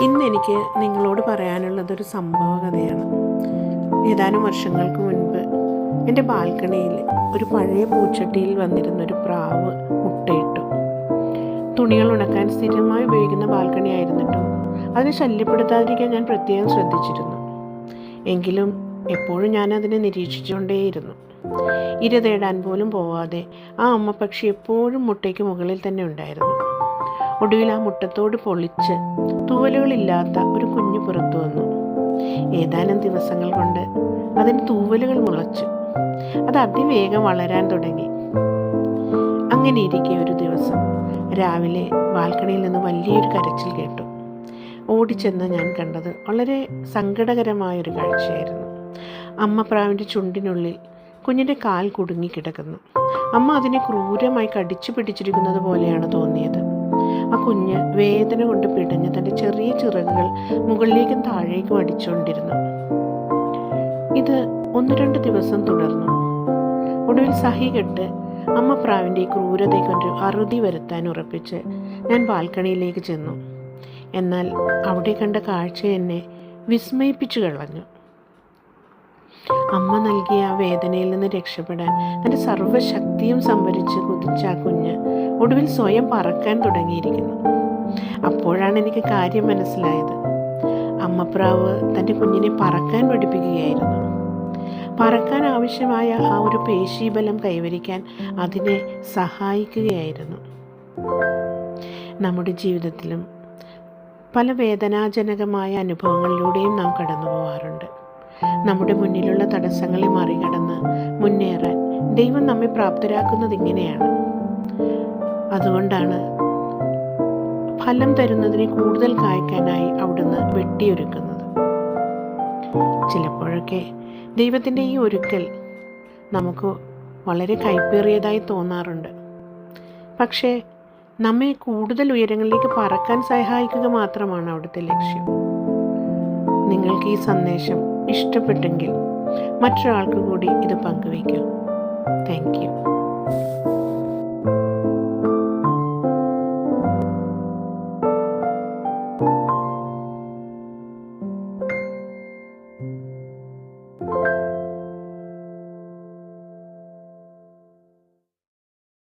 ഇന്ന് എനിക്ക് നിങ്ങളോട് പറയാനുള്ളതൊരു സംഭവ കഥയാണ്. ഏതാനും വർഷങ്ങൾക്ക് മുൻപ് എൻ്റെ ബാൽക്കണിയിൽ ഒരു പഴയ പൂച്ചട്ടിയിൽ വന്നിരുന്നൊരു പ്രാവ് മുട്ടയിട്ടു. തുണികൾ ഉണക്കാൻ സ്ഥിരമായി ഉപയോഗിക്കുന്ന ബാൽക്കണി ആയിരുന്നിട്ടും അതിനെ ശല്യപ്പെടുത്താതിരിക്കാൻ ഞാൻ പ്രത്യേകം ശ്രദ്ധിച്ചിരുന്നു. എങ്കിലും എപ്പോഴും ഞാൻ അതിനെ നിരീക്ഷിച്ചുകൊണ്ടേയിരുന്നു. ഇര തേടാൻ പോലും പോവാതെ ആ അമ്മ പക്ഷി എപ്പോഴും മുട്ടയ്ക്ക് മുകളിൽ തന്നെ ഉണ്ടായിരുന്നു. ഒടുവിൽ ആ മുട്ടത്തോട് പൊളിച്ച് തൂവലുകളില്ലാത്ത ഒരു കുഞ്ഞു പുറത്തു വന്നു. ഏതാനും ദിവസങ്ങൾ കൊണ്ട് അതിന് തൂവലുകൾ മുളച്ചു. അത് അതിവേഗം വളരാൻ തുടങ്ങി. അങ്ങനെ ഇരിക്കെ ഒരു ദിവസം രാവിലെ ബാൽക്കണിയിൽ നിന്ന് വലിയൊരു കരച്ചിൽ കേട്ടു. ഓടിച്ചെന്ന് ഞാൻ കണ്ടത് വളരെ സങ്കടകരമായൊരു കാഴ്ചയായിരുന്നു. അമ്മ പ്രാവിൻ്റെ ചുണ്ടിനുള്ളിൽ കുഞ്ഞിൻ്റെ കാൽ കുടുങ്ങിക്കിടക്കുന്നു. അമ്മ അതിനെ ക്രൂരമായി കടിച്ചു പിടിച്ചിരിക്കുന്നത് പോലെയാണ് തോന്നിയത്. ആ കുഞ്ഞ് വേദന കൊണ്ട് പിടഞ്ഞ് തൻ്റെ ചെറിയ ചിറകുകൾ മുകളിലേക്കും താഴേക്കും അടിച്ചുകൊണ്ടിരുന്നു. ഇത് 1-2 ദിവസം തുടർന്നു. ഒടുവിൽ സഹികെട്ട് അമ്മ പ്രാവിൻ്റെ ഈ ക്രൂരതയ്ക്കൊരു അറുതി വരുത്താൻ ഉറപ്പിച്ച് ഞാൻ ബാൽക്കണിയിലേക്ക് ചെന്നു. എന്നാൽ അവിടെ കണ്ട കാഴ്ച എന്നെ വിസ്മയിപ്പിച്ചു കളഞ്ഞു. അമ്മ നൽകിയ ആ വേദനയിൽ നിന്ന് രക്ഷപ്പെടാൻ തൻ്റെ സർവ്വശക്തിയും സംഭരിച്ച് കുതിച്ച ആ കുഞ്ഞ് ഒടുവിൽ സ്വയം പറക്കാൻ തുടങ്ങിയിരിക്കുന്നു. അപ്പോഴാണ് എനിക്ക് കാര്യം മനസ്സിലായത്. അമ്മപ്രാവ് തൻ്റെ കുഞ്ഞിനെ പറക്കാൻ പഠിപ്പിക്കുകയായിരുന്നു. പറക്കാൻ ആവശ്യമായ ആ ഒരു പേശീബലം കൈവരിക്കാൻ അതിനെ സഹായിക്കുകയായിരുന്നു. നമ്മുടെ ജീവിതത്തിലും പല വേദനാജനകമായ അനുഭവങ്ങളിലൂടെയും നാം കടന്നു പോകാറുണ്ട്. നമ്മുടെ മുന്നിലുള്ള തടസ്സങ്ങളെ മറികടന്ന് മുന്നേറാൻ ദൈവം നമ്മെ പ്രാപ്തരാക്കുന്നത് ഇങ്ങനെയാണ്. അതുകൊണ്ടാണ് ഫലം തരുന്നതിനെ കൂടുതൽ കായ്ക്കാനായി അവിടുന്ന് വെട്ടിയൊരുക്കുന്നത്. ചിലപ്പോഴൊക്കെ ദൈവത്തിൻ്റെ ഈ ഒരുക്കൽ നമുക്ക് വളരെ കൈപ്പേറിയതായി തോന്നാറുണ്ട്. പക്ഷേ നമ്മെ കൂടുതൽ ഉയരങ്ങളിലേക്ക് പറക്കാൻ സഹായിക്കുക മാത്രമാണ് അവിടുത്തെ ലക്ഷ്യം. നിങ്ങൾക്ക് ഈ സന്ദേശം ഇഷ്ടപ്പെട്ടെങ്കിൽ മറ്റൊരാൾക്ക് കൂടി ഇത് പങ്കുവയ്ക്കൂ. Thank you.